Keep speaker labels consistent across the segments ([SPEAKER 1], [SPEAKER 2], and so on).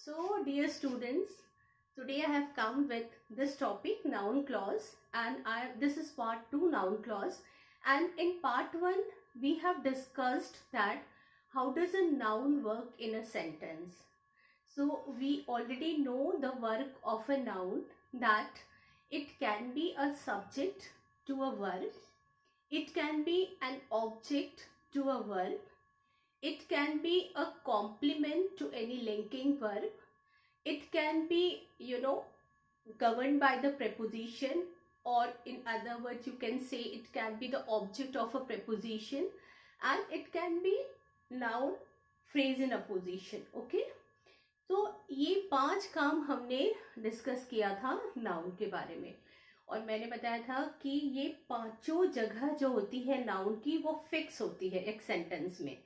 [SPEAKER 1] So, dear students, today I have come with this topic, noun clause, and this is part 2, noun clause. And in part 1, we have discussed that how does a noun work in a sentence. So, we already know the work of a noun, that it can be a subject to a verb, it can be an object to a verb, it can be a complement to any linking verb. It can be, governed by the preposition, or in other words, you can say it can be the object of a preposition, and it can be noun, phrase in a position. Okay. तो ये 5 काम हमने discuss किया था noun के बारे में, और मैंने बताया था कि ये 5 जगह जो होती है नाउन की वो फिक्स होती है एक सेंटेंस में.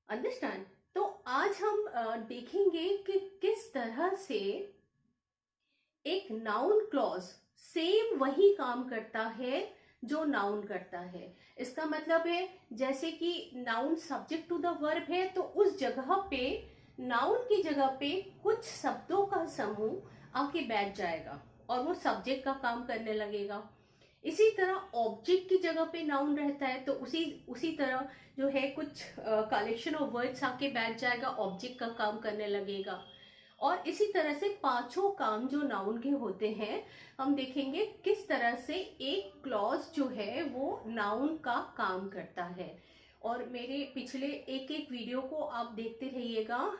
[SPEAKER 1] अंडरस्टैंड. तो आज हम देखेंगे कि किस तरह से एक नाउन क्लॉज सेम वही काम करता है जो नाउन करता है. इसका मतलब है जैसे कि noun subject to the verb है, तो उस जगह पे नाउन की जगह पे कुछ शब्दों का समूह आके बैठ जाएगा और वो सब्जेक्ट का काम करने लगेगा. इसी तरह ऑब्जेक्ट की जगह पे नाउन रहता है, तो उसी तरह जो है कुछ कलेक्शन ऑफ वर्ड्स आके बैठ जाएगा, ऑब्जेक्ट का काम करने लगेगा. और इसी तरह से 5 काम जो नाउन के होते हैं, हम देखेंगे किस तरह से एक क्लॉज जो है वो नाउन का काम करता है. और मेरे पिछले एक वीडियो को आप देखते रहिएगा.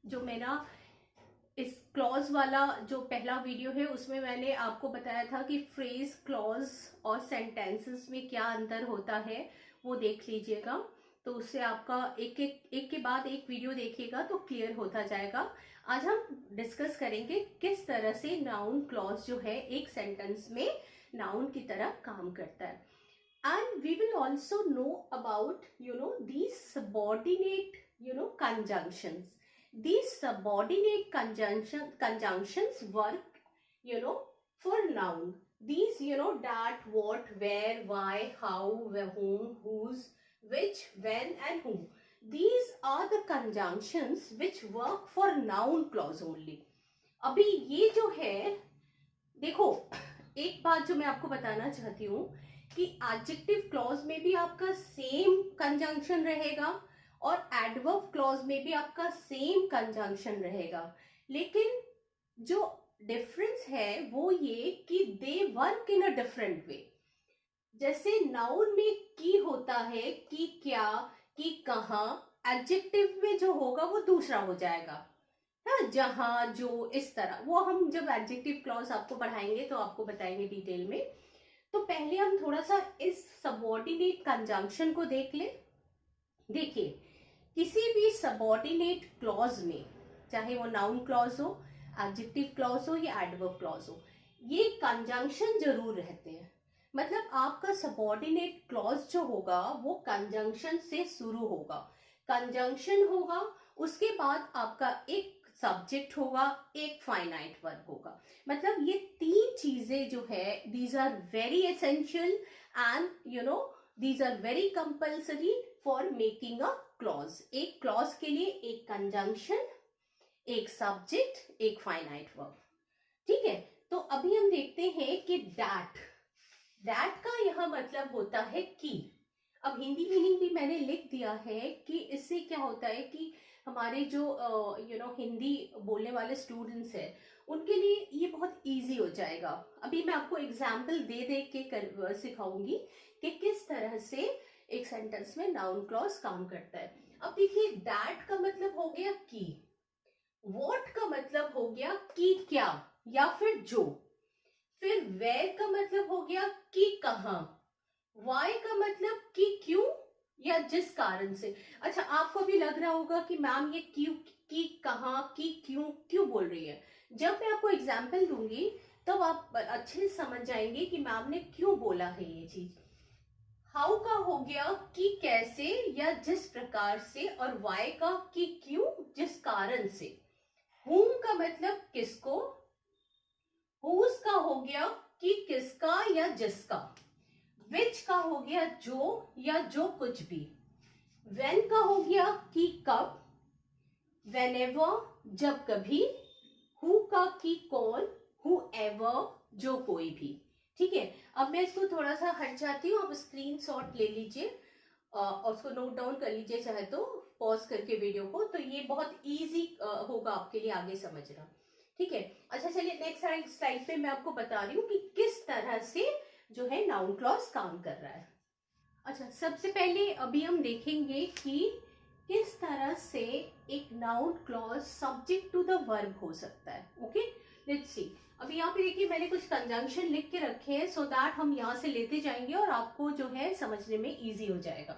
[SPEAKER 1] जो मेरा इस क्लॉज वाला जो पहला वीडियो है, उसमें मैंने आपको बताया था कि फ्रेज, क्लॉज और सेंटेंसेस में क्या अंतर होता है, वो देख लीजिएगा. तो उससे आपका एक के बाद एक वीडियो देखिएगा तो क्लियर होता जाएगा. आज हम डिस्कस करेंगे किस तरह से नाउन क्लॉज जो है एक सेंटेंस में नाउन की तरह काम करता है. And we will also know about these subordinate conjunctions. These subordinate conjunctions work for noun. These that, what, where, why, how, whom, whose, which, when and who. These are the conjunctions which work for noun clause only. अभी ये जो है, देखो एक बात जो मैं आपको बताना चाहती हूँ कि एडजेक्टिव क्लॉज में भी आपका सेम कंजंक्शन रहेगा और एडवर्ब क्लॉज में भी आपका सेम कंजंक्शन रहेगा. लेकिन जो डिफरेंस है वो ये कि they work in a different way. जैसे नाउन में की होता है कि क्या, कि कहाँ, एडजेक्टिव में जो होगा वो दूसरा हो जाएगा. हाँ, जहां, जो, इस तरह. वो हम जब एडजेक्टिव क्लॉज आपको पढ़ाएंगे तो आपको बताएंगे डिटेल में. तो पहले हम थोड़ा सा इस सबऑर्डिनेट कंजंक्शन को देख ले. देखिए, किसी भी सबऑर्डिनेट क्लॉज में, चाहे वो नाउन क्लॉज हो, एडजेक्टिव क्लॉज हो या एडवर्ब क्लॉज हो, ये कंजंक्शन जरूर रहते हैं. मतलब आपका सबऑर्डिनेट क्लॉज जो होगा वो कंजंक्शन से शुरू होगा. कंजंक्शन होगा, उसके बाद आपका एक सब्जेक्ट होगा, एक फाइनाइट वर्ब होगा. मतलब ये 3 चीजें जो है, these are very essential and these are very compulsory for making a clause. एक क्लॉज के लिए एक कंजंक्शन, एक सब्जेक्ट, एक फाइनाइट वर्ब. ठीक है. तो अभी हम देखते हैं कि दैट का यह मतलब होता है कि. अब हिंदी मीनिंग भी मैंने लिख दिया है कि इससे क्या होता है कि हमारे जो हिंदी बोलने वाले स्टूडेंट्स हैं उनके लिए ये बहुत इजी हो जाएगा. अभी मैं आपको एग्जाम्पल दे के सिखाऊंगी कि किस तरह से एक सेंटेंस में नाउन क्लॉज काम करता है. अब देखिए, दैट का मतलब हो गया कि. व्हाट का मतलब हो गया कि क्या या फिर जो. फिर वेयर का मतलब हो गया कि कहाँ. वाई का मतलब कि क्यों या जिस कारण से. अच्छा, आपको भी लग रहा होगा कि मैम ये क्यों, कि कहाँ, कि क्यों बोल रही है. जब मैं आपको एग्जाम्पल दूंगी तब आप अच्छे से समझ जाएंगे कि मैम ने क्यों बोला है ये चीज. हाउ का हो गया कि कैसे या जिस प्रकार से, और वाई का कि क्यों, जिस कारण से. हुम का मतलब किसको. हुज का हो गया कि किसका या जिसका. विच का हो गया जो या जो कुछ भी. व्हेन का हो गया कि कब. whenever जब कभी, who का की कौन, whoever जो कोई भी, ठीक है। अब मैं इसको थोड़ा सा हट जाती हूँ, आप स्क्रीनशॉट ले लीजिए और उसको नोट डाउन कर लीजिए, चाहे तो पॉज करके वीडियो को, तो ये बहुत इजी होगा आपके लिए आगे समझना, ठीक है। अच्छा चलिए नेक्स्ट स्लाइड पे मैं आपको बता रही हूँ कि किस तरह से जो है नाउन क्लॉज काम कर रहा है। अच्छा सबसे पहले अभी हम देखेंगे कि किस तरह से एक noun clause subject to the verb हो सकता है। Okay let's see. अभी यहाँ पे देखिए मैंने कुछ कंजंक्शन लिख के रखे हैं सो दैट हम यहाँ से लेते जाएंगे और आपको जो है समझने में इजी हो जाएगा।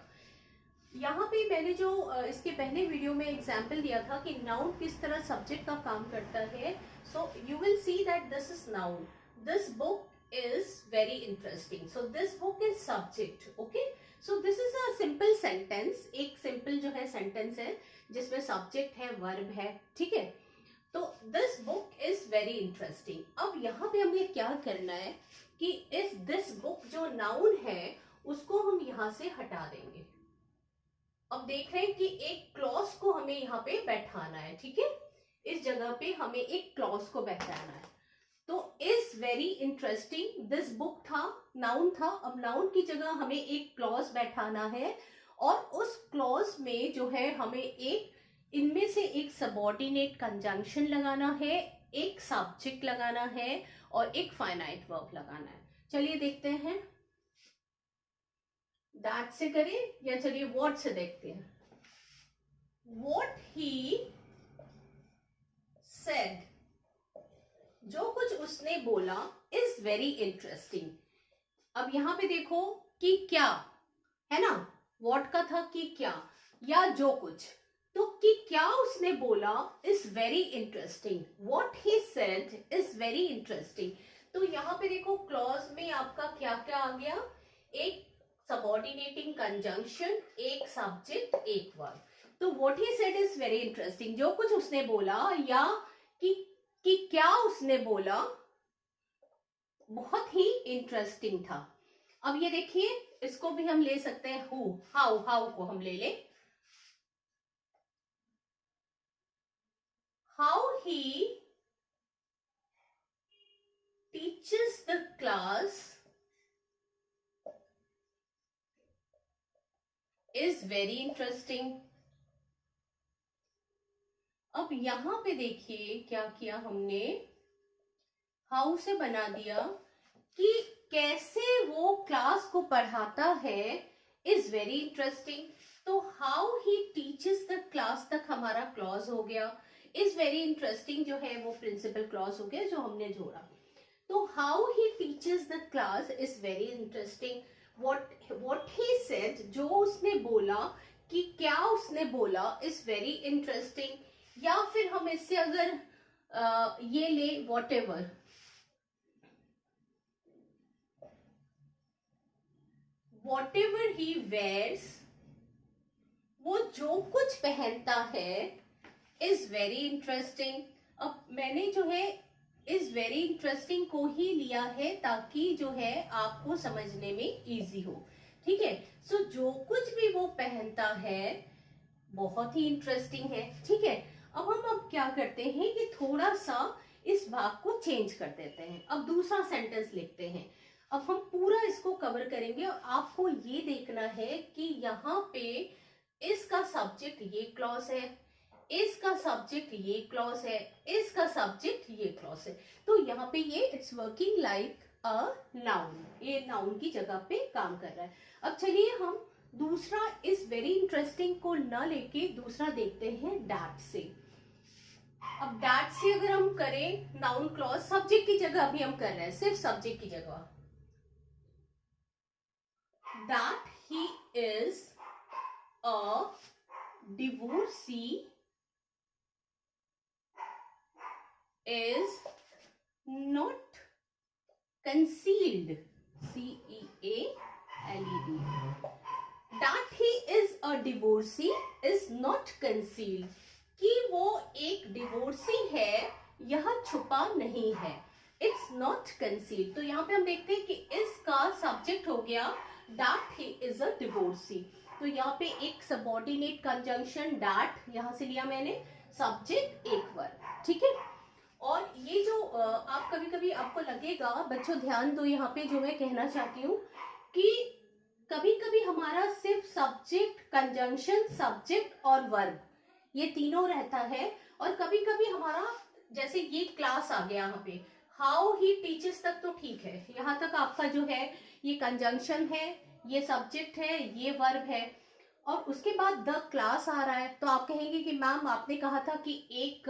[SPEAKER 1] यहाँ पे मैंने जो इसके पहले वीडियो में एग्जाम्पल दिया था कि नाउन किस तरह सब्जेक्ट का काम करता है, so you will see that this is noun, this book is very interesting, so this book is subject. Okay, so this is a simple sentence, एक simple जो है sentence है जिसमें subject है, verb है, ठीक है। तो this book is very interesting। अब यहाँ पे हमें क्या करना है कि इस this book जो noun है उसको हम यहाँ से हटा देंगे। अब देख रहे हैं कि एक क्लॉज को हमें यहाँ पे बैठाना है, ठीक है, इस जगह पे हमें एक क्लॉज को बैठाना है। तो is very interesting, this book था, नाउन था, अब नाउन की जगह हमें एक क्लॉज बैठाना है और उस क्लॉज में जो है हमें एक इनमें से एक सबऑर्डिनेट कंजंक्शन लगाना है, एक सब्जेक्ट लगाना है और एक फाइनाइट वर्ब लगाना है। चलिए देखते हैं, दैट से करें या चलिए व्हाट से देखते हैं। व्हाट ही सेड, जो कुछ उसने बोला, इज वेरी इंटरेस्टिंग। अब यहां पे देखो कि क्या है ना, व्हाट का था कि क्या या जो कुछ, तो कि क्या उसने बोला is very interesting, what he said is very interesting. तो यहाँ पे देखो क्लॉज में आपका क्या क्या आ गया, एक सबऑर्डिनेटिंग कंजंक्शन, एक सब्जेक्ट, एक वर्ब। तो what he said is very interesting, जो कुछ उसने बोला, या कि क्या उसने बोला बहुत ही इंटरेस्टिंग था। अब ये देखिए इसको भी हम ले सकते हैं हु, हाउ को हम ले लें, how he teaches the class is very interesting. अब यहां पे देखिए क्या किया हमने, हाउ से बना दिया कि कैसे वो क्लास को पढ़ाता है इज वेरी इंटरेस्टिंग। तो how he teaches the class तक हमारा क्लॉज हो गया, इज वेरी इंटरेस्टिंग जो है वो प्रिंसिपल क्लॉज हो गया जो हमने जोड़ा। तो how he teaches the class is very interesting, what he said, जो उसने बोला, कि क्या उसने बोला इज वेरी इंटरेस्टिंग। या फिर हम इससे अगर ये ले whatever, whatever he wears, वो जो कुछ पहनता है इज वेरी इंटरेस्टिंग। अब मैंने जो है इज वेरी इंटरेस्टिंग को ही लिया है ताकि जो है आपको समझने में इजी हो, ठीक है। सो जो कुछ भी वो पहनता है बहुत ही इंटरेस्टिंग है, ठीक है। अब क्या करते हैं कि थोड़ा सा इस भाग को चेंज कर देते हैं, अब दूसरा सेंटेंस लिखते हैं। अब हम पूरा इसको कवर करेंगे और आपको ये देखना है कि यहाँ पे इसका सब्जेक्ट ये क्लॉज है, इसका सब्जेक्ट ये क्लॉज है, इसका सब्जेक्ट ये क्लॉज है। तो यहाँ पे ये it's working like a noun, ये नाउन की जगह पे काम कर रहा है। अब चलिए हम दूसरा इस वेरी इंटरेस्टिंग को न लेके दूसरा देखते हैं दैट से। अब दैट से अगर हम करें नाउन क्लॉज, सब्जेक्ट की जगह अभी हम कर रहे हैं, सिर्फ सब्जेक्ट की जगह, that he is a divorcee is not concealed, C-E-A-L-E-D, that he is a divorcee is not concealed, कि वो एक डिवोर्सी है यह छुपा नहीं है, इट्स नॉट कंसील्ड। तो यहाँ पे हम देखते हैं कि इसका सब्जेक्ट हो गया that he is a divorcee। तो यहाँ पे एक सबऑर्डिनेट कंजंक्शन that यहाँ से लिया मैंने, सब्जेक्ट एक वर्ब, ठीक है। और ये जो आप कभी कभी आपको लगेगा, बच्चों ध्यान दो यहाँ पे, जो मैं कहना चाहती हूँ कि कभी कभी हमारा सिर्फ सब्जेक्ट, कंजंक्शन, सब्जेक्ट और वर्ब ये तीनों रहता है, और कभी कभी हमारा जैसे ये क्लास आ गया यहाँ पे, हाउ ही टीचेस तक तो ठीक है, यहाँ तक आपका जो है ये कंजंक्शन है, ये सब्जेक्ट है, ये वर्ब है, और उसके बाद द क्लास आ रहा है, तो आप कहेंगे कि मैम आपने कहा था कि एक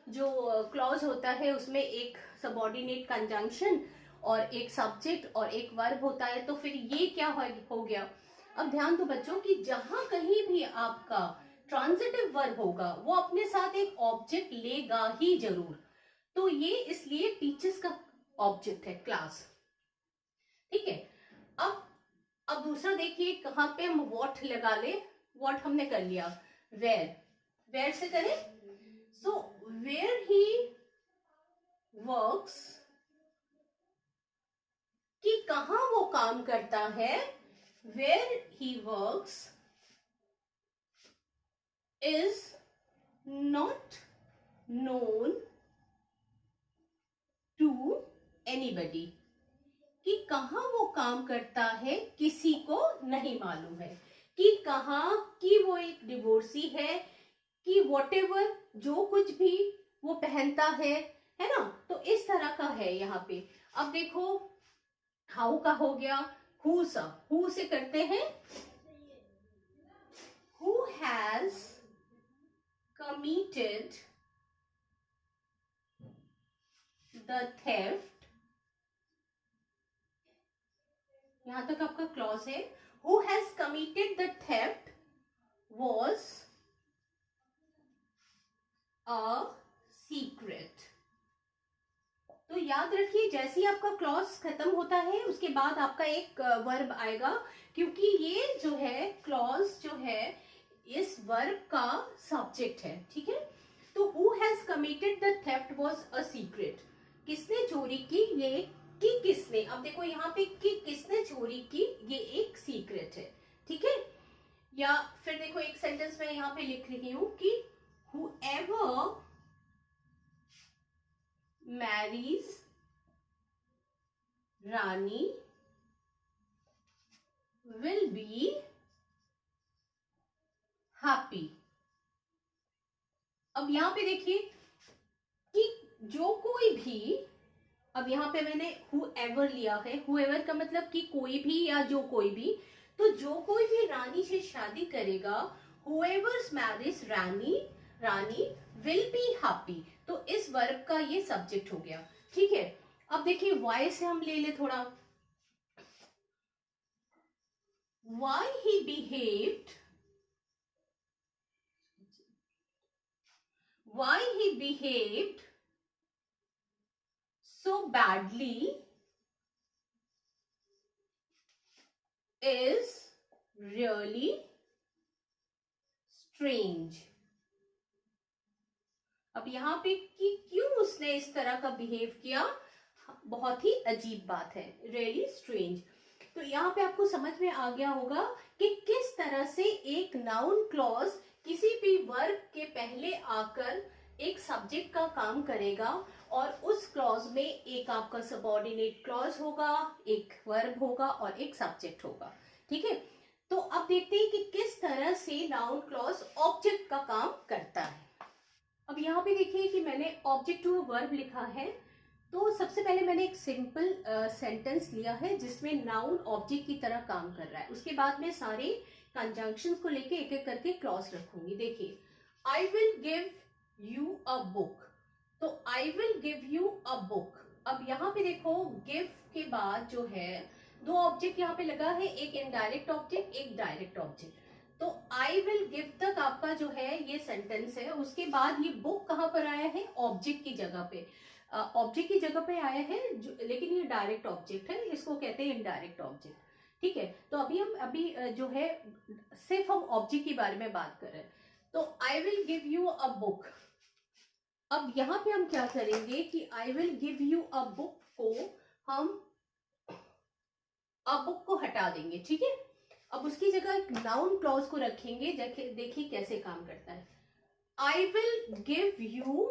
[SPEAKER 1] जो क्लॉज होता है उसमें एक सबऑर्डिनेट कंजंक्शन और एक सब्जेक्ट और एक वर्ब होता है, तो फिर ये क्या हो गया। अब ध्यान दो बच्चों कि जहां कहीं भी आपका ट्रांजिटिव वर्ब होगा वो अपने साथ एक ऑब्जेक्ट लेगा ही जरूर, तो ये इसलिए टीचर्स का ऑब्जेक्ट है क्लास, ठीक है। अब दूसरा देखिए, कहां पे हम व्हाट लगा ले, व्हाट हमने कर लिया, वेयर से करें, सो वेयर ही वर्क्स, कि कहां वो काम करता है, where he works is not known to anybody, कि कहां वो काम करता है किसी को नहीं मालूम है, कि कहां, कि वो एक डिवोर्सी है, कि व्हाटएवर जो कुछ भी वो पहनता है ना, तो इस तरह का है यहाँ पे। अब देखो हाउ का हो गया, हु सा, हु से करते हैं, who has committed the theft, यहां तक आपका क्लॉज है, who has committed the theft was a secret. तो याद रखिए जैसे ही आपका क्लॉज खत्म होता है उसके बाद आपका एक वर्ब आएगा, क्योंकि ये जो है क्लॉज जो है इस वर्ब का सब्जेक्ट है, ठीक है। तो who has committed the theft was a secret, किसने चोरी की, ये कि किसने, अब देखो यहाँ पे कि किसने चोरी की, ये एक सीक्रेट है, ठीक है। या फिर देखो एक सेंटेंस में यहाँ पे लिख रही हूं कि whoever marries Rani will be happy। अब यहाँ पे देखिए कि जो कोई भी, अब यहाँ पे मैंने whoever लिया है, whoever का मतलब कि कोई भी या जो कोई भी, तो जो कोई भी रानी से शादी करेगा, whoever marries Rani will be happy, तो इस वर्ब का ये सब्जेक्ट हो गया, ठीक है। अब देखिए why से हम ले ले थोड़ा, why he behaved so badly is really strange। अब यहाँ पे कि क्यों उसने इस तरह का बिहेव किया, बहुत ही अजीब बात है, रियली स्ट्रेंज। तो यहाँ पे आपको समझ में आ गया होगा कि किस तरह से एक नाउन क्लॉज किसी भी वर्ब के पहले आकर एक सब्जेक्ट का काम करेगा, और उस क्लॉज में एक आपका सबऑर्डिनेट क्लॉज होगा, एक वर्ब होगा और एक सब्जेक्ट होगा, ठीक है। तो अब देखते हैं कि किस तरह से नाउन क्लॉज ऑब्जेक्ट का काम करता है। अब यहाँ पे देखिए कि मैंने ऑब्जेक्ट टू वर्ब लिखा है, तो सबसे पहले मैंने एक सिंपल सेंटेंस लिया है जिसमें नाउन ऑब्जेक्ट की तरह काम कर रहा है, उसके बाद में सारे कंजंक्शंस को लेके एक एक करके क्लॉज रखूंगी। देखिए I will give you a book, तो I will give you a book. अब यहाँ पे देखो गिव के बाद जो है दो ऑब्जेक्ट यहाँ पे लगा है, एक इनडायरेक्ट ऑब्जेक्ट, एक डायरेक्ट ऑब्जेक्ट। तो आई विल गिव तक आपका जो है ये सेंटेंस है, उसके बाद ये बुक कहाँ पर आया है, ऑब्जेक्ट की जगह पे, ऑब्जेक्ट की जगह पे आया है, लेकिन ये डायरेक्ट ऑब्जेक्ट है, इसको कहते हैं इनडायरेक्ट ऑब्जेक्ट, ठीक है। तो अभी जो है सिर्फ हम ऑब्जेक्ट के बारे में बात कर रहे हैं। तो I will give you a book, अब यहाँ पे हम क्या करेंगे कि आई will give you a book को हम अ बुक को हटा देंगे, ठीक है। अब उसकी जगह एक नाउन क्लॉज को रखेंगे, देखिए कैसे काम करता है। आई विल गिव यू,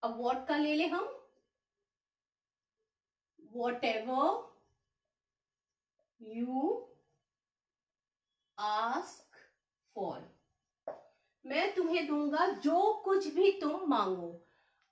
[SPEAKER 1] अब वॉट का ले ले हम, what ever you ask for, मैं तुम्हें दूंगा जो कुछ भी तुम मांगो।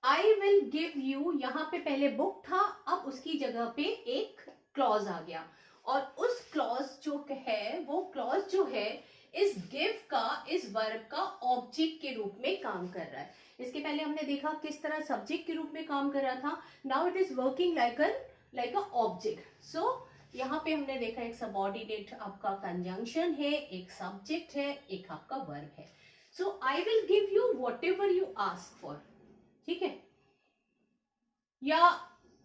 [SPEAKER 1] आई विल गिव यू, यहां पे पहले बुक था, अब उसकी जगह पे एक क्लॉज आ गया, और उस क्लॉज जो है, वो क्लॉज जो है इस गिव का, इस वर्ब का ऑब्जेक्ट के रूप में काम कर रहा है। इसके पहले हमने देखा किस तरह सब्जेक्ट के रूप में काम कर रहा था, now it is working like a object. So यहाँ पे हमने देखा एक सबऑर्डिनेट आपका कंजंक्शन है, एक सब्जेक्ट है, एक आपका वर्ब है। So I will give you whatever you ask for, ठीक है, या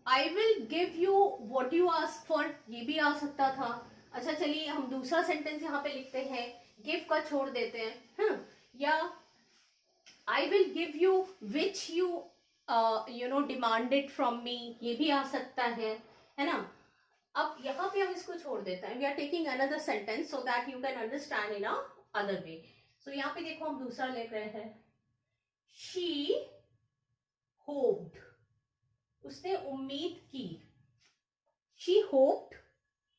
[SPEAKER 1] I will give you what you ask for, ये भी आ सकता था। अच्छा चलिए हम दूसरा सेंटेंस यहाँ पे लिखते हैं, गिव का छोड़ देते हैं, या I will give you which you demanded from me, ये भी आ सकता है ना। अब यहाँ पे हम इसको छोड़ देते हैं, we are taking another sentence so that you can understand in a other way. So यहाँ पे देखो हम दूसरा लिख रहे हैं, शी होप्ड, उसने उम्मीद की, शी होप्ड,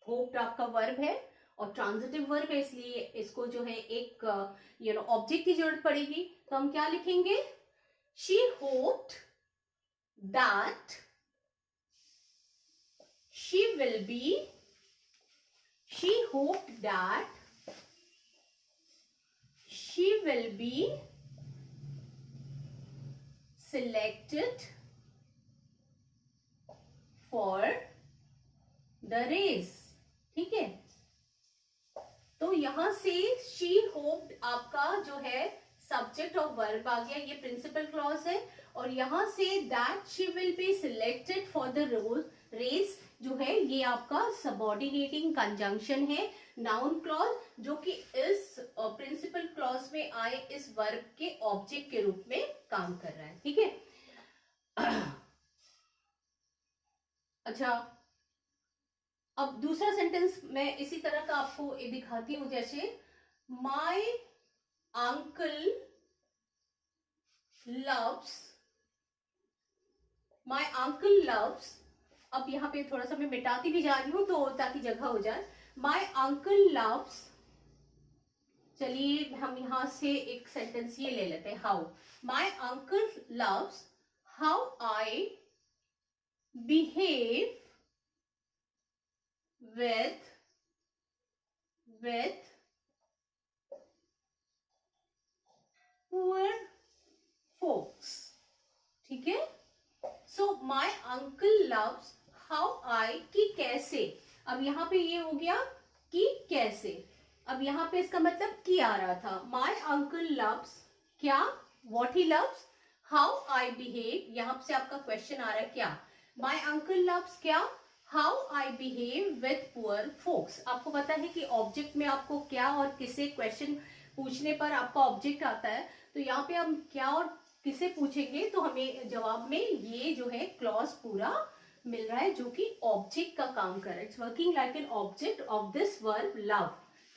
[SPEAKER 1] होप्ड आपका वर्ब है और ट्रांजिटिव वर्ब है, इसलिए इसको जो है एक ऑब्जेक्ट की जरूरत पड़ेगी। तो हम क्या लिखेंगे, she hoped that she will be, she hoped that she will be selected for the race, ठीक है। तो यहां से she hoped आपका जो है सब्जेक्ट और वर्ब आ गया, ये प्रिंसिपल क्लॉज है, और यहां से that she will be selected for the race जो है ये आपका सबऑर्डिनेटिंग कंजंक्शन है, नाउन क्लॉज, जो कि इस प्रिंसिपल क्लॉज में आए इस वर्ब के ऑब्जेक्ट के रूप में काम कर रहा है, ठीक है। अच्छा अब दूसरा सेंटेंस मैं इसी तरह का आपको दिखाती हूं, जैसे my uncle loves, my uncle loves, अब यहाँ पे थोड़ा सा मैं मिटाती भी जा रही हूँ तो ताकि जगह हो जाए, माय अंकल लव्स, चलिए हम यहां से एक सेंटेंस ये ले लेते हैं, how my uncle loves how I behave with poor folks, ठीक है। So my uncle loves how आई, कि कैसे, अब यहाँ पे ये हो गया कि कैसे, अब यहाँ पे इसका मतलब की आ रहा था, माय अंकल लव्स क्या, what he loves, how I behave, यहाँ से आपका क्वेश्चन आ रहा है क्या, माय अंकल लव्स क्या, how I behave with poor folks. आपको पता है कि ऑब्जेक्ट में आपको क्या और किसे क्वेश्चन पूछने पर आपका ऑब्जेक्ट आता है, तो यहाँ पे हम क्या और किसे पूछेंगे तो हमें जवाब में ये जो है क्लॉज पूरा मिल रहा है, जो कि ऑब्जेक्ट का काम कर रहा है, it's working like an object of this verb love,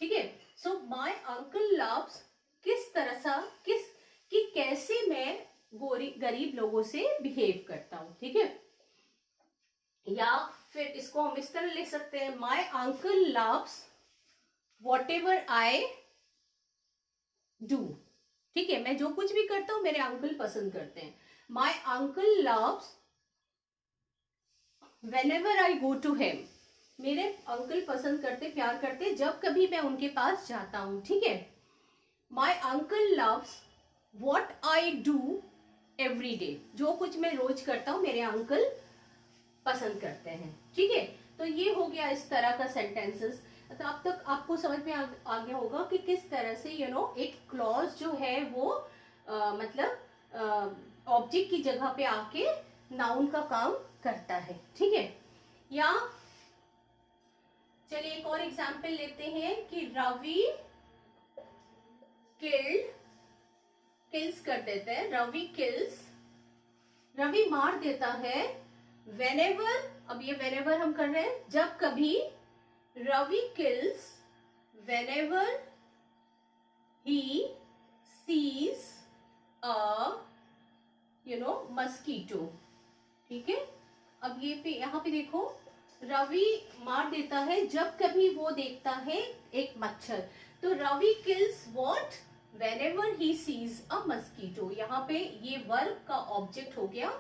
[SPEAKER 1] ठीक है। सो माय अंकल लव्स, किस तरह सा, किस कि कैसे मैं गरीब लोगों से बिहेव करता हूं, ठीक है। या फिर इसको हम इस तरह लिख सकते हैं, my uncle loves what ever I do, ठीक है, मैं जो कुछ भी करता हूं मेरे अंकल पसंद करते हैं। My uncle loves whenever I go to him, मेरे अंकल पसंद करते, प्यार करते जब कभी मैं उनके पास जाता हूं, ठीक है। My uncle loves what I do every day, जो कुछ मैं रोज करता हूं मेरे अंकल पसंद करते हैं, ठीक है। तो ये हो गया इस तरह का सेंटेंसेस। तो अब तक आपको समझ में आ गया होगा कि किस तरह से एक क्लॉज जो है वो मतलब ऑब्जेक्ट की जगह पे आके नाउन का काम करता है, ठीक है। या चलिए एक और एग्जाम्पल लेते हैं कि रवि किल्स कर देते हैं, रवि किल्स, रवि मार देता है, whenever, अब ये whenever हम कर रहे हैं, जब कभी, Ravi kills whenever he sees a mosquito. ठीक है, अब ये पे यहाँ पे देखो, रवि मार देता है जब कभी वो देखता है एक मच्छर. तो Ravi kills what whenever he sees a mosquito. यहाँ पे ये वर्ब का ऑब्जेक्ट हो गया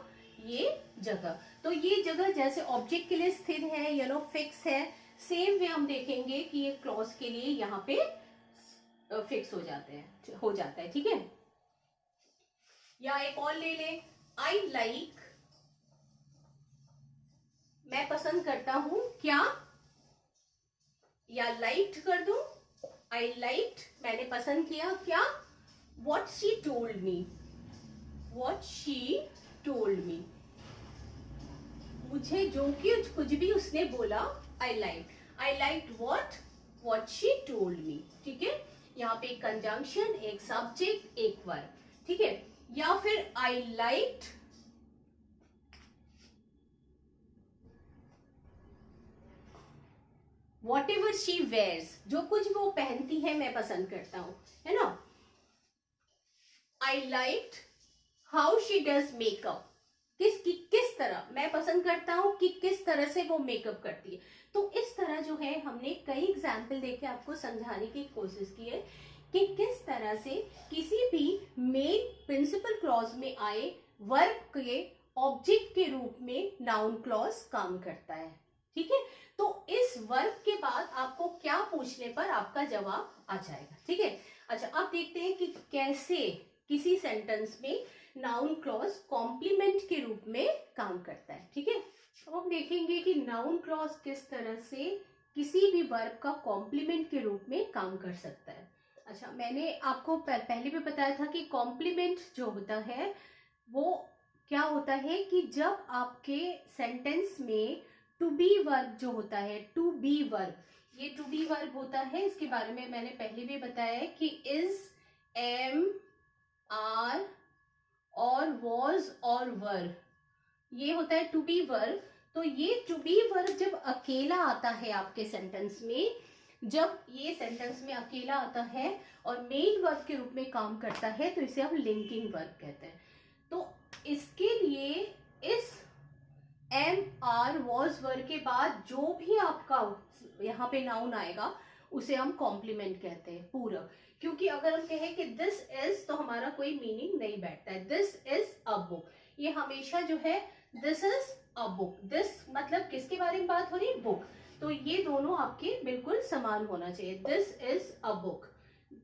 [SPEAKER 1] ये जगह. तो ये जगह जैसे ऑब्जेक्ट के लिए स्थिर है, फिक्स है, सेम वे हम देखेंगे कि ये क्लॉज के लिए यहाँ पे फिक्स हो जाता है. ठीक है, या एक और ले ले, आई लाइक, मैं पसंद करता हूं क्या, या लाइक्ड कर दूं, आई लाइक्ड, मैंने पसंद किया क्या, what she told me, what she told me, मुझे जो कि कुछ भी उसने बोला, I liked what she told me. ठीक है, यहाँ पे एक कंजंक्शन, एक सब्जेक्ट, एक वर्ब. ठीक है, या फिर I liked whatever she wears, जो कुछ भी वो पहनती है मैं पसंद करता हूं, है ना. I liked how she does makeup, किस तरह मैं पसंद करता हूं कि किस तरह से वो मेकअप करती है. तो इस तरह जो है हमने कई एग्जाम्पल देके आपको समझाने की कोशिश की है कि किस तरह से किसी भी मेन प्रिंसिपल क्लॉज में आए वर्ब के ऑब्जेक्ट के रूप में नाउन क्लॉज काम करता है. ठीक है, तो इस वर्ब के बाद आपको क्या पूछने पर आपका जवाब आ जाएगा. ठीक है, अच्छा अब देखते हैं कि कैसे किसी सेंटेंस में नाउन क्लॉज कॉम्प्लीमेंट के रूप में काम करता है. ठीक है, तो हम देखेंगे कि नाउन क्लॉज किस तरह से किसी भी वर्ब का कॉम्प्लीमेंट के रूप में काम कर सकता है. अच्छा, मैंने आपको पहले भी बताया था कि कॉम्प्लीमेंट जो होता है वो क्या होता है कि जब आपके सेंटेंस में टू बी वर्ब जो होता है, टू बी वर्ब, ये टू बी वर्ब होता है, इसके बारे में मैंने पहले भी बताया है कि इज, एम, आर और वॉज और वर, ये होता है टू बी वर्ब. तो ये टू बी वर्ब जब अकेला आता है आपके सेंटेंस में, जब ये सेंटेंस में अकेला आता है और मेन वर्ब के रूप में काम करता है, तो इसे हम लिंकिंग वर्ब कहते हैं. तो इसके लिए इस एम, आर, वॉज, वर के बाद जो भी आपका यहाँ पे नाउन आएगा उसे हम कॉम्प्लीमेंट कहते हैं पूरा. क्योंकि अगर हम कहें कि दिस इज, तो हमारा कोई मीनिंग नहीं बैठता है. दिस इज अ बुक, ये हमेशा जो है this is a book, this मतलब किसके बारे में बात हो रही है, बुक. तो ये दोनों आपके बिल्कुल समान होना चाहिए. दिस इज अ बुक,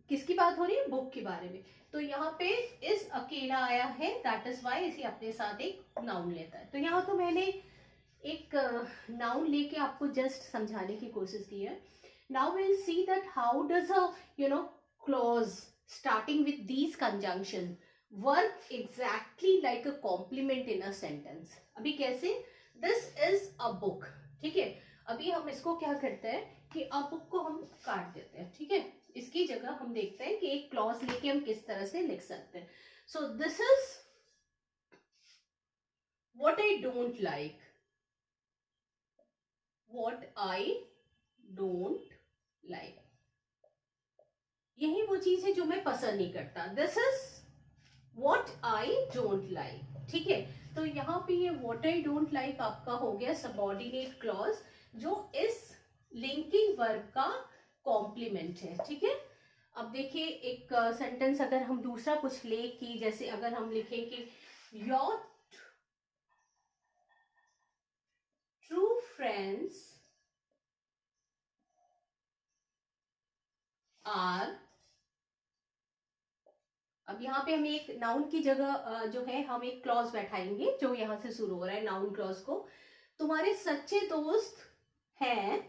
[SPEAKER 1] किसकी बात हो रही है, बुक के बारे में. तो यहाँ पे इस अकेला आया है, दैट इज वाई इसे अपने साथ एक नाउन लेता है. तो यहाँ तो मैंने एक नाउन लेके आपको जस्ट समझाने की कोशिश की है. Now will see that how does a clause starting with these conjunction work exactly like a complement in a sentence. अभी कैसे, this is a book. ठीक है, अभी हम इसको क्या करते हैं कि a book को हम काट देते हैं. ठीक है, इसकी जगह हम देखते हैं कि एक क्लॉज लेके हम किस तरह से लिख सकते हैं. So this is what I don't like, what I don't like, यही वो चीज है जो मैं पसंद नहीं करता. This is what I don't like. ठीक है, तो यहाँ पे ये वॉट आई डोंट लाइक आपका हो गया सबऑर्डिनेट क्लॉज जो इस लिंकिंग वर्ब का कॉम्प्लीमेंट है. ठीक है, अब देखिए एक सेंटेंस अगर हम दूसरा कुछ ले कि जैसे अगर हम लिखें कि योर ट्रू फ्रेंड्स आर, अब यहाँ पे हम एक नाउन की जगह जो है हम एक क्लॉज बैठाएंगे जो यहाँ से शुरू हो रहा है नाउन क्लॉज को. तुम्हारे सच्चे दोस्त हैं,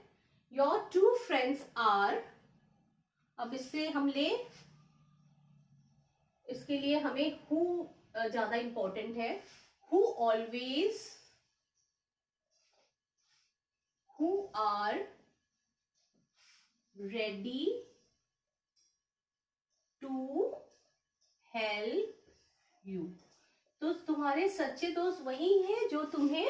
[SPEAKER 1] योर ट्रू फ्रेंड्स आर. अब इससे हम ले, इसके लिए हमें हु ज्यादा इंपॉर्टेंट है. Who always, who are ready to help you. तो तुम्हारे सच्चे दोस्त वही हैं जो तुम्हें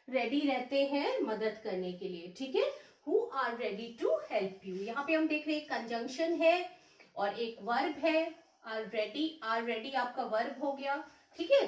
[SPEAKER 1] रेडी रहते हैं मदद करने के लिए. ठीक है, who are ready to help you. यहाँ पे हम देख रहे हैं कंजंक्शन है और एक वर्ब है. आर रेडी आपका वर्ब हो गया, ठीक है।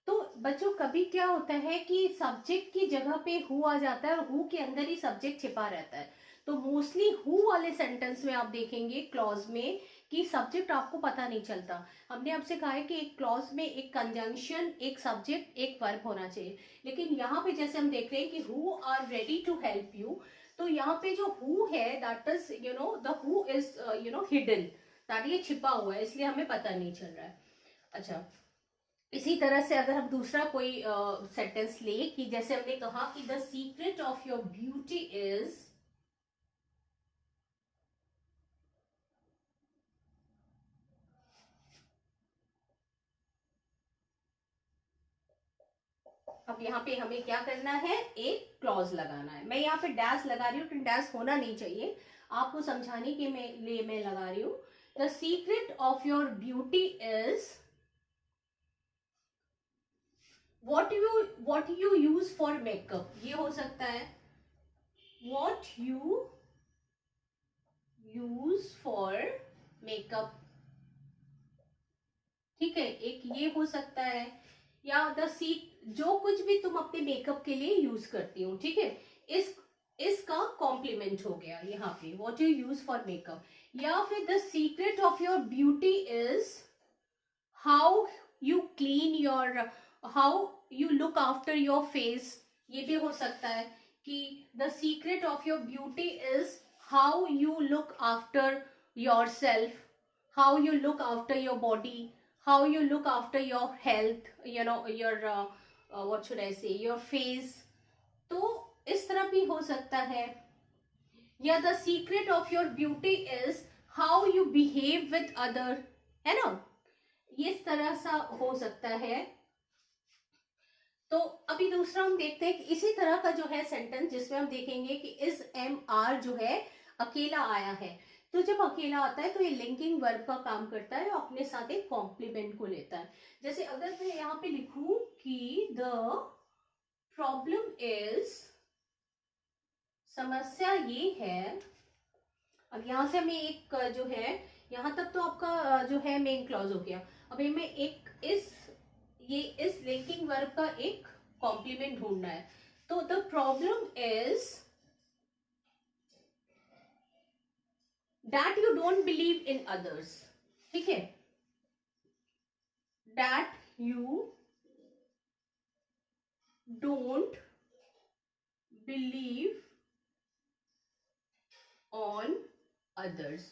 [SPEAKER 1] तो बच्चों कभी क्या होता है कि सब्जेक्ट की जगह पे हु आ जाता है और हु के अंदर ही सब्जेक्ट छिपा रहता है। तो मोस्टली हु वाले सेंटेंस में आप देखेंगे क्लॉज में कि सब्जेक्ट आपको पता नहीं चलता। हमने आपसे कहा है कि एक क्लॉज में एक कंजंक्शन, एक सब्जेक्ट, एक वर्ब होना चाहिए, लेकिन यहाँ पे जैसे हम देख रहे हैं कि who are ready to help you, तो यहाँ पे जो हु है that is the who is hidden, that ये छिपा हुआ है, इसलिए हमें पता नहीं चल रहा है। अच्छा, इसी तरह से अगर हम दूसरा कोई सेंटेंस ले कि जैसे हमने कहा कि the secret of your beauty is, अब यहाँ पे हमें क्या करना है, एक क्लॉज लगाना है। मैं यहाँ पे डैश लगा रही हूँ, तो डैश होना नहीं चाहिए, आपको समझाने के लिए मैं लगा रही हूँ। The secret of your beauty is what you use for makeup, ये हो सकता है what you use for makeup, ठीक है, एक ये हो सकता है, या द सीक, जो कुछ भी तुम अपने मेकअप के लिए यूज करती हो, ठीक है, इस इसका कॉम्प्लीमेंट हो गया यहाँ पे what you use for makeup. या फिर the secret of your beauty is how you clean your, how you look after your face, ये भी हो सकता है कि the secret of your beauty is how you look after your self, how you look after your body, how you look after your health, your what should I say, your face, तो इस तरह भी हो सकता है। या the secret of your beauty is how you behave with other, है ना, ये इस तरह सा हो सकता है। तो अभी दूसरा हम देखते हैं कि इसी तरह का जो है सेंटेंस जिसमें हम देखेंगे कि इस एम आर जो है अकेला आया है, तो जब अकेला आता है तो ये लिंकिंग वर्ब का काम करता है और अपने साथ एक कॉम्प्लीमेंट को लेता है। जैसे अगर मैं यहाँ पे लिखूं कि द प्रॉब्लम इज, समस्या ये है, अब यहां से हमें एक जो है, यहां तक तो आपका जो है मेन क्लॉज हो गया, अब हमें एक इस लिंकिंग वर्ब का एक कॉम्प्लीमेंट ढूंढना है। तो the problem is that you don't believe in others, ठीक है, that you don't believe on others,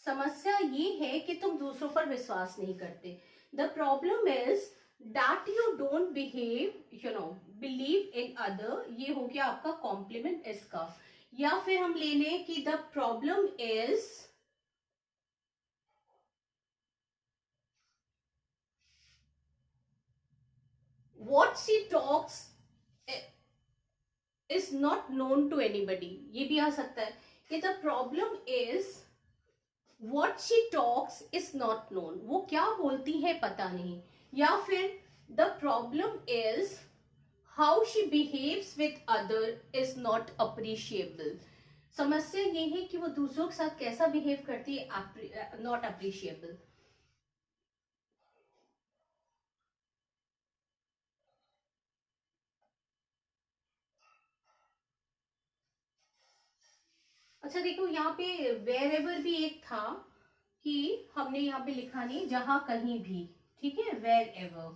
[SPEAKER 1] समस्या ये है कि तुम दूसरों पर विश्वास नहीं करते। The problem is that you don't believe in other, ये हो गया आपका कॉम्प्लीमेंट इसका। या फिर हम ले लें कि the problem is what she talks is not known to anybody, ये भी आ सकता है कि the problem is what she talks is not known, वो क्या बोलती है पता नहीं। या फिर the problem is how she behaves with other is not appreciable, समस्या ये है कि वो दूसरों के साथ कैसा बिहेव करती है, नॉट अप्रिशिएबल। अच्छा देखो यहाँ पे वेयर एवर भी एक था कि हमने यहाँ पे लिखा नहीं, जहां कहीं भी, ठीक है, वेयर एवर।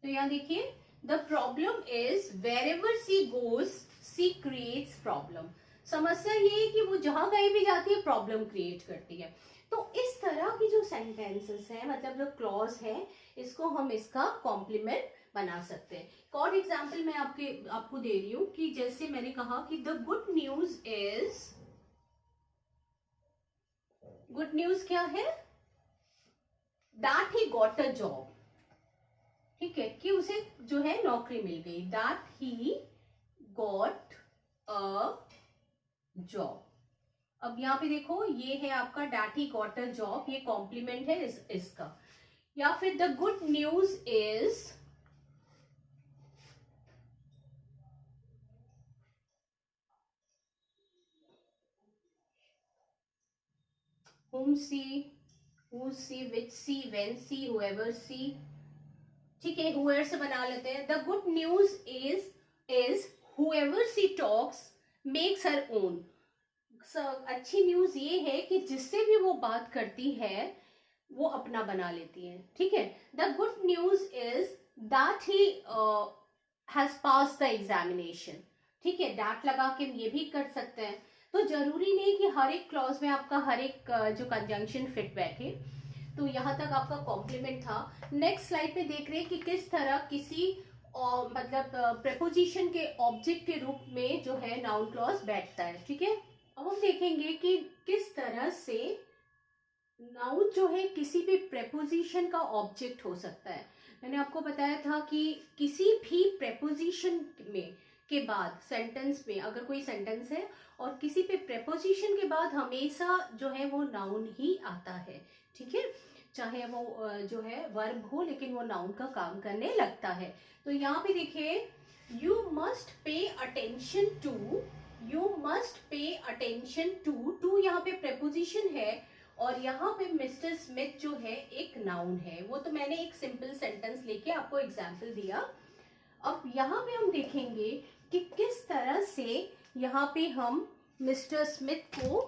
[SPEAKER 1] तो यहाँ देखिए the problem is wherever she goes she creates problem, समस्या ये है कि वो जहां कहीं भी जाती है प्रॉब्लम क्रिएट करती है। तो इस तरह की जो सेंटेंसेस है, मतलब जो क्लॉज है, इसको हम इसका कॉम्प्लीमेंट बना सकते हैं। एक और एग्जाम्पल मैं आपको दे रही हूँ कि जैसे मैंने कहा कि the good news is, good news क्या है, that he got a job, ठीक है, कि उसे जो है नौकरी मिल गई, that he got a job. अब यहाँ पे देखो ये है आपका that he got a job, ये कॉम्प्लीमेंट है इसका। या फिर the good news is whom she who see, which see, when see, whoever see, ठीक है, whoever से बना लेते हैं. The good news is whoever she talks makes her own. अच्छी न्यूज ये है कि जिससे भी वो बात करती है वो अपना बना लेती है. ठीक है. The good news is that he has pass the examination. ठीक है. दैट लगा के ये भी कर सकते हैं. तो जरूरी नहीं कि हर एक क्लॉज में आपका हर एक जो कंजंक्शन फिट बैठे. तो यहाँ तक आपका कॉम्प्लीमेंट था. नेक्स्ट स्लाइड पे देख रहे हैं कि किस तरह किसी मतलब प्रेपोजिशन के ऑब्जेक्ट के रूप में जो है नाउन क्लॉज बैठता है. ठीक है. अब हम देखेंगे कि किस तरह से नाउन जो है किसी भी प्रेपोजिशन का ऑब्जेक्ट हो सकता है. मैंने आपको बताया था कि किसी भी प्रेपोजिशन में के बाद सेंटेंस में, अगर कोई सेंटेंस है और किसी पे प्रेपोजिशन के बाद हमेशा जो है वो नाउन ही आता है. ठीक है. चाहे वो जो है वर्ब हो लेकिन वो नाउन का काम करने लगता है. तो यहाँ पे देखिए, you must pay attention to, you must pay attention to यहाँ पे प्रेपोजिशन है और यहाँ पे मिस्टर स्मिथ जो है एक नाउन है. वो तो मैंने एक सिंपल सेंटेंस लेके आपको एग्जाम्पल दिया. अब यहाँ पे हम देखेंगे कि किस तरह से यहाँ पे हम मिस्टर स्मिथ को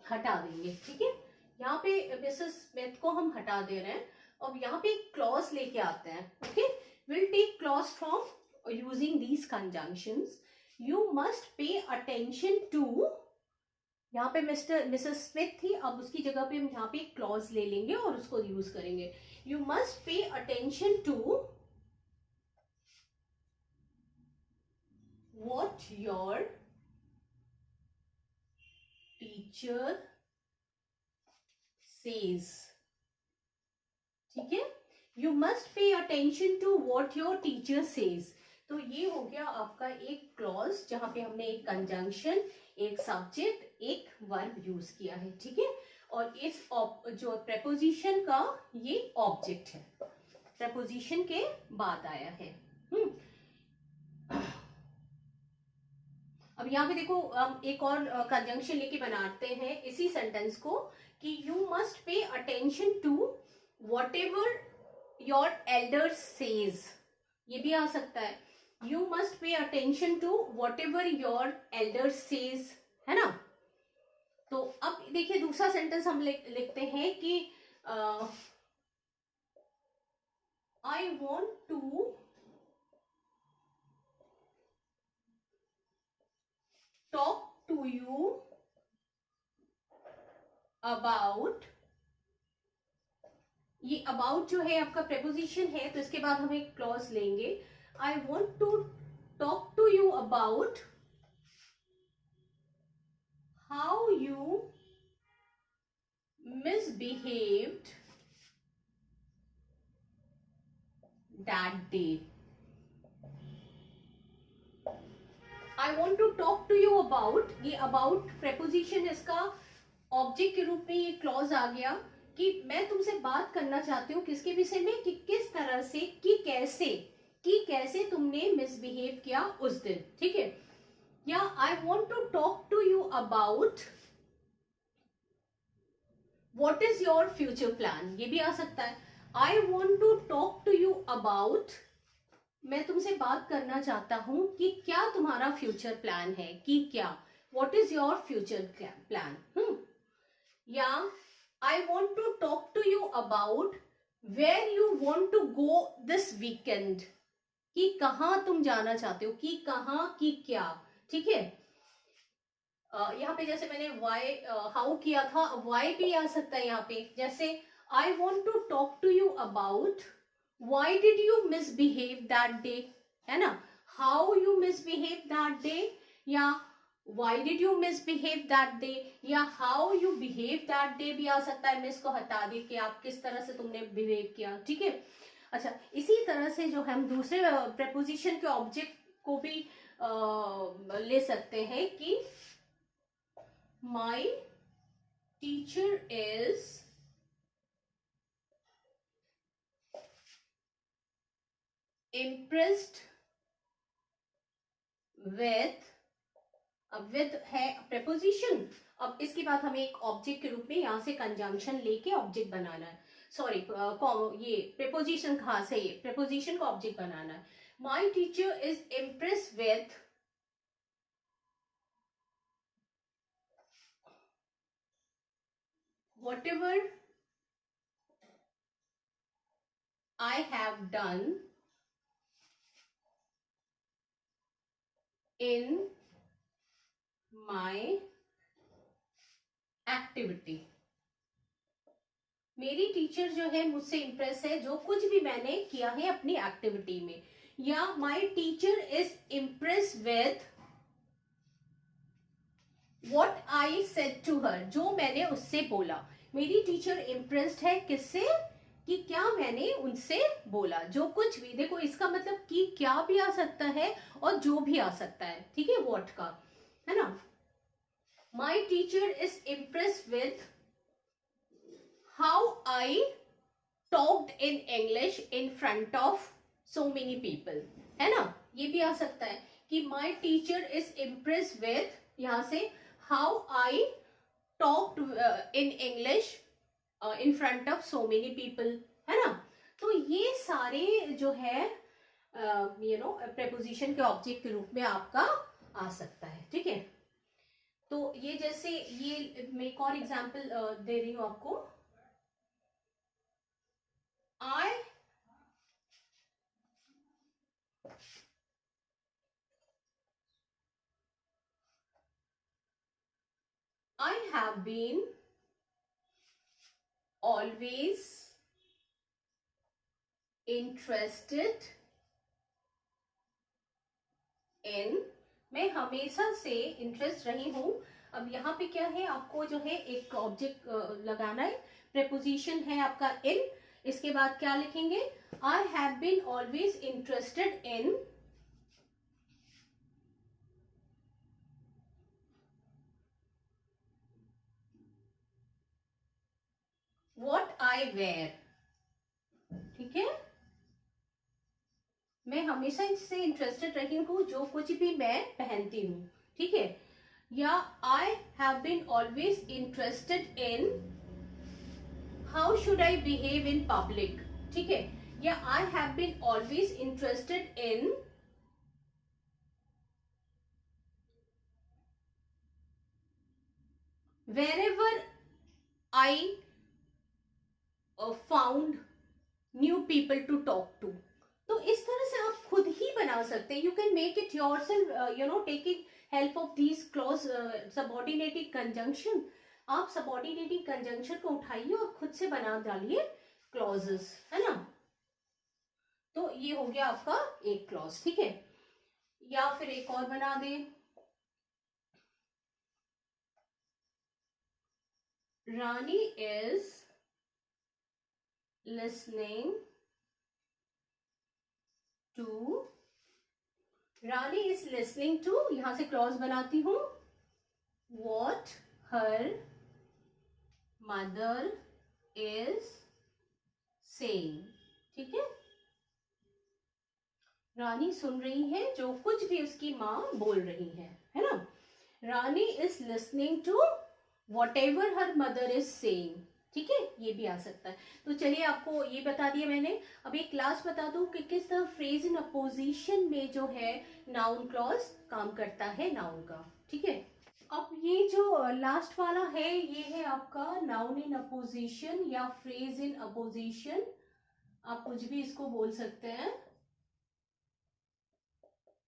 [SPEAKER 1] हटा देंगे. ठीक है. यहाँ पे मिस्टर स्मिथ को हम हटा दे रहे हैं. अब यहाँ पे एक क्लॉज लेके आते हैं. Okay. Will take clause from using these conjunctions. You must pay attention to, यहाँ पे मिसेस स्मिथ थी, अब उसकी जगह पे हम यहाँ पे क्लॉज ले लेंगे और उसको यूज करेंगे. You must pay attention to what your teacher says. ठीक है. You must pay attention to what your teacher says. तो ये हो गया आपका एक क्लॉज जहां पे हमने एक कंजंक्शन, एक सब्जेक्ट, एक वर्ब यूज किया है. ठीक है. और इस जो प्रेपोजिशन का ये ऑब्जेक्ट है, प्रेपोजिशन के बाद आया है. अब यहाँ पे देखो, हम एक और कंजंक्शन लेके बनाते हैं इसी सेंटेंस को कि you must pay attention to whatever your elders says. ये भी आ सकता है. You must pay attention to whatever your elders says, है ना. तो अब देखिए दूसरा सेंटेंस हम लिखते हैं कि I want to talk to you about. ये about जो है आपका preposition है तो इसके बाद हम एक clause लेंगे. I want to talk to you about how you misbehaved that day. I want to talk to you about, ये about preposition इसका ऑब्जेक्ट के रूप में ये क्लॉज आ गया कि मैं तुमसे बात करना चाहती हूँ किसके विषय में, कि किस तरह से, कि कैसे तुमने मिसबिहेव किया उस दिन. ठीक है. या I want to talk to you about what is your future plan. ये भी आ सकता है. I want to talk to you about, मैं तुमसे बात करना चाहता हूं कि क्या तुम्हारा फ्यूचर प्लान है, कि क्या, what is your future plan. या I want to talk to you about where you want to go this weekend, कि कहाँ तुम जाना चाहते हो, कि कहाँ, कि क्या. ठीक है. यहाँ पे जैसे मैंने वाई हाउ किया था, वाई भी आ सकता है यहाँ पे. जैसे I want to talk to you about why did you misbehave that day, है ना. how you misbehave that day, या why did you misbehave that day, या how you behave that day भी आ सकता है. मिस को हटा दे कि आप किस तरह से तुमने बिहेव किया. ठीक है. अच्छा, इसी तरह से जो हम दूसरे प्रेपोजिशन के ऑब्जेक्ट को भी ले सकते हैं कि my teacher is impressed with है preposition अब इसके बाद हमें एक ऑब्जेक्ट के रूप में यहाँ से कंजंक्शन लेके ऑब्जेक्ट बनाना है, सॉरी ये प्रेपोजिशन कहाँ से, ये प्रेपोजिशन को ऑब्जेक्ट बनाना है। माई teacher is impress with whatever I have done in my activity। मेरी टीचर जो है मुझसे इम्प्रेस है जो कुछ भी मैंने किया है अपनी एक्टिविटी में। या my teacher is impress with what I said to her, जो मैंने उससे बोला। मेरी टीचर इम्प्रेस्ड है किससे, कि क्या मैंने उनसे बोला, जो कुछ भी। देखो इसका मतलब कि क्या भी आ सकता है और जो भी आ सकता है, ठीक है, वॉट का, है ना। माई teacher is impress with how I talked in English in front of so many people, है ना। ये भी आ सकता है कि माई टीचर इज इम्प्रेस विथ, यहां से how I talked in English in front of so many people, है ना। तो ये सारे जो है प्रेपोजिशन के ऑब्जेक्ट के रूप में आपका आ सकता है, ठीक है। तो ये जैसे ये मैं एक और एग्जाम्पल दे रही हूं आपको। I have been always interested in, मैं हमेशा से इंटरेस्ट रही हूं। अब यहाँ पे क्या है, आपको जो है एक ऑब्जेक्ट लगाना है, प्रेपोजिशन है आपका इन, इसके बाद क्या लिखेंगे, I have been always interested in what I wear, ठीक है। मैं हमेशा इससे इंटरेस्टेड रही हूँ जो कुछ भी मैं पहनती हूँ, ठीक है। या I have been always interested in how should I behave in public, ठीक है। या I have been always interested in wherever I found new people to talk to। तो इस तरह से आप खुद ही बना सकते हैं। You can make it your self, taking help of these clause subordinating conjunction. आप सबऑर्डिनेटिंग कंजंक्शन को उठाइए और खुद से बना डालिए क्लॉजेस, है ना। तो ये हो गया आपका एक क्लॉज, ठीक है। या फिर एक और बना दे, Rani is listening to, Rani is listening to, यहां से क्लॉज बनाती हूं, what her mother is saying, ठीक है। रानी सुन रही है जो कुछ भी उसकी माँ बोल रही है ना। Rani is listening to whatever her mother is saying, ठीक है, ये भी आ सकता है। तो चलिए आपको ये बता दिया मैंने। अब एक क्लास बता दूं कि किस तरह फ्रेज इन अपोजिशन में जो है नाउन क्लॉज काम करता है नाउन का, ठीक है। अब ये जो लास्ट वाला है ये है आपका नाउन इन अपोजिशन या फ्रेज इन अपोजिशन, आप कुछ भी इसको बोल सकते हैं।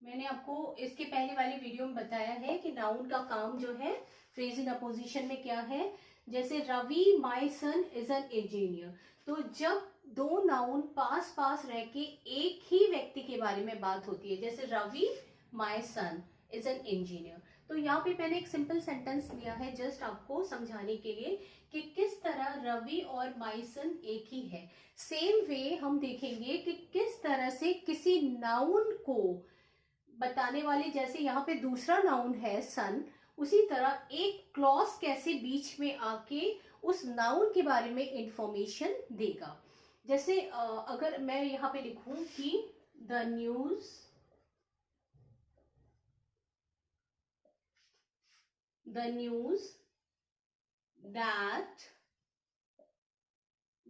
[SPEAKER 1] मैंने आपको इसके पहले वाली वीडियो में बताया है कि नाउन का काम जो है फ्रेज इन अपोजिशन में क्या है। जैसे Ravi my son is an engineer, तो जब दो नाउन पास पास रह के एक ही व्यक्ति के बारे में बात होती है, जैसे Ravi my son is an engineer, तो यहाँ पे मैंने एक सिंपल सेंटेंस लिया है जस्ट आपको समझाने के लिए कि किस तरह रवि और माय सन एक ही है। सेम वे हम देखेंगे कि किस तरह से किसी नाउन को बताने वाले, जैसे यहाँ पे दूसरा नाउन है सन, उसी तरह एक क्लॉज कैसे बीच में आके उस नाउन के बारे में इंफॉर्मेशन देगा। जैसे अगर मैं यहाँ पे लिखूं कि the news that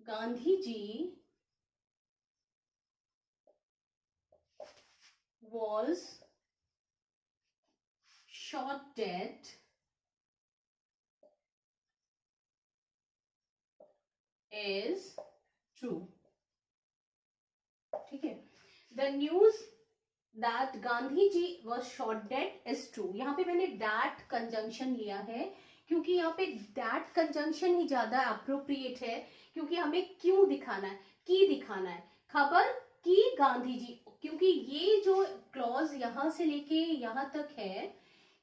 [SPEAKER 1] Gandhi ji was shot dead is true. ठीक है, the news that Gandhi ji was shot dead is true. यहाँ पे मैंने दैट कंजंक्शन लिया है क्योंकि यहाँ पे दैट कंजंक्शन ही ज्यादा अप्रोप्रिएट है, क्योंकि हमें क्यों दिखाना है, की दिखाना है, खबर की गांधी जी, क्योंकि ये जो क्लॉज यहाँ से लेके यहाँ तक है,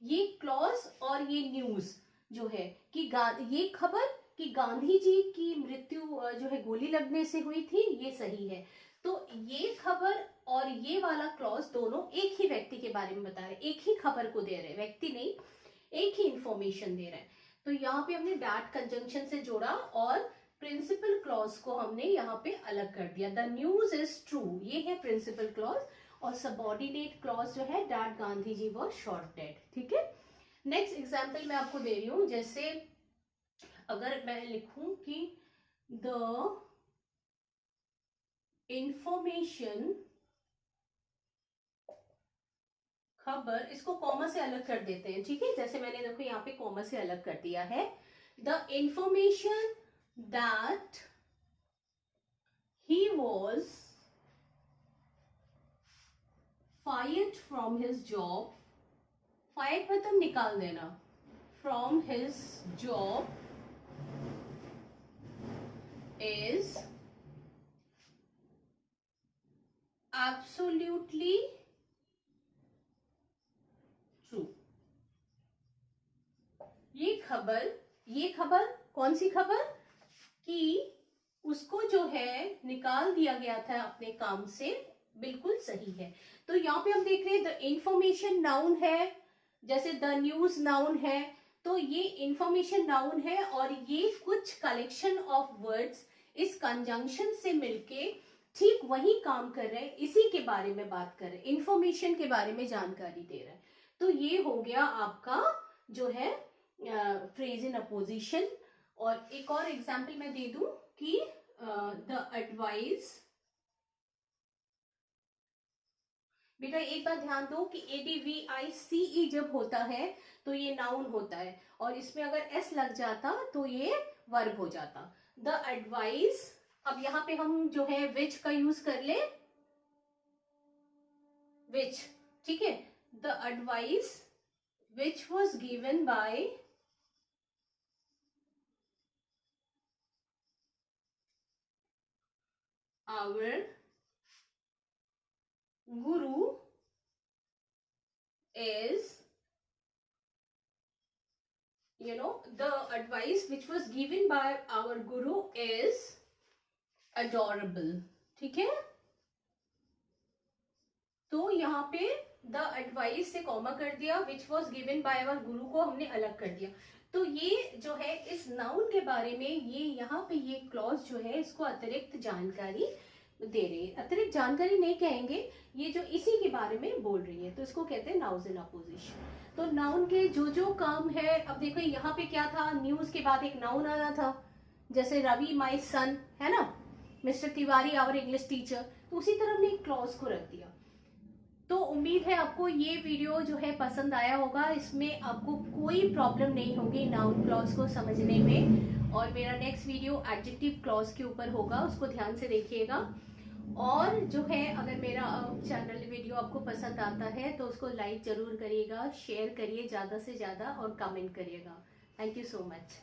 [SPEAKER 1] ये क्लॉज और ये न्यूज जो है कि ये खबर कि गांधी जी की मृत्यु जो है गोली लगने से हुई थी, ये सही है। तो ये खबर और ये वाला क्लॉज दोनों एक ही व्यक्ति के बारे में बता रहे, एक ही खबर को दे रहे, व्यक्ति नहीं, एक ही इंफॉर्मेशन दे रहे हैं। तो यहाँ पे हमने दैट कंजंक्शन से जोड़ा और प्रिंसिपल क्लॉज को हमने यहाँ पे अलग कर दिया। द न्यूज इज ट्रू, ये है प्रिंसिपल क्लॉज, और सबऑर्डिनेट क्लॉज जो है that Gandhi ji was shot dead. ठीक है, नेक्स्ट एग्जाम्पल मैं आपको दे रही हूँ। जैसे अगर मैं लिखूं कि द इंफॉर्मेशन, खबर, इसको कॉमा से अलग कर देते हैं। ठीक है, जैसे मैंने देखो यहाँ पे कॉमा से अलग कर दिया है। The information that he was fired from his job, fired मतलब निकाल देना, from his job is absolutely true। ये खबर कौन सी खबर, कि उसको जो है निकाल दिया गया था अपने काम से, बिल्कुल सही है। तो यहाँ पे हम देख रहे हैं द इंफॉर्मेशन नाउन है, जैसे द न्यूज नाउन है, तो ये इंफॉर्मेशन नाउन है और ये कुछ कलेक्शन ऑफ वर्ड्स इस कंजंक्शन से मिलके ठीक वही काम कर रहे हैं, इसी के बारे में बात कर रहे हैं, इंफॉर्मेशन के बारे में जानकारी दे रहे हैं। तो ये हो गया आपका जो है फ्रेज इन अपोजिशन। और एक और एग्जाम्पल मैं दे दूं कि द एडवाइस, बेटा एक बात ध्यान दो कि ADVICE जब होता है तो ये नाउन होता है, और इसमें अगर S लग जाता तो ये वर्ब हो जाता। द एडवाइस, अब यहाँ पे हम जो है विच का यूज कर ले, विच, ठीक है। The advice which was given by our guru is, the advice which was given by our guru is adorable। ठीक है, तो यहाँ पे द एडवाइस से कॉमा कर दिया, which was given by our guru को हमने अलग कर दिया। तो ये जो है इस नाउन के बारे में, ये यहाँ पे ये क्लॉज जो है इसको अतिरिक्त जानकारी दे रही है। अतिरिक्त जानकारी नहीं कहेंगे, ये जो इसी के बारे में बोल रही है, तो इसको कहते हैं नाउन्स इन अपोजिशन। तो नाउन के जो जो काम है, अब देखो यहाँ पे क्या था, न्यूज के बाद एक नाउन आना था, जैसे रवि माई सन है ना, mister Tiwari our English teacher, तो उसी तरह हमने एक क्लॉज को रख दिया। तो उम्मीद है आपको ये वीडियो जो है पसंद आया होगा, इसमें आपको कोई प्रॉब्लम नहीं होगी नाउन क्लॉज को समझने में। और मेरा नेक्स्ट वीडियो एडजेक्टिव क्लॉज के ऊपर होगा, उसको ध्यान से देखिएगा। और जो है अगर मेरा चैनल वीडियो आपको पसंद आता है तो उसको लाइक जरूर करिएगा, शेयर करिए ज़्यादा से ज़्यादा और कमेंट करिएगा। Thank you so much.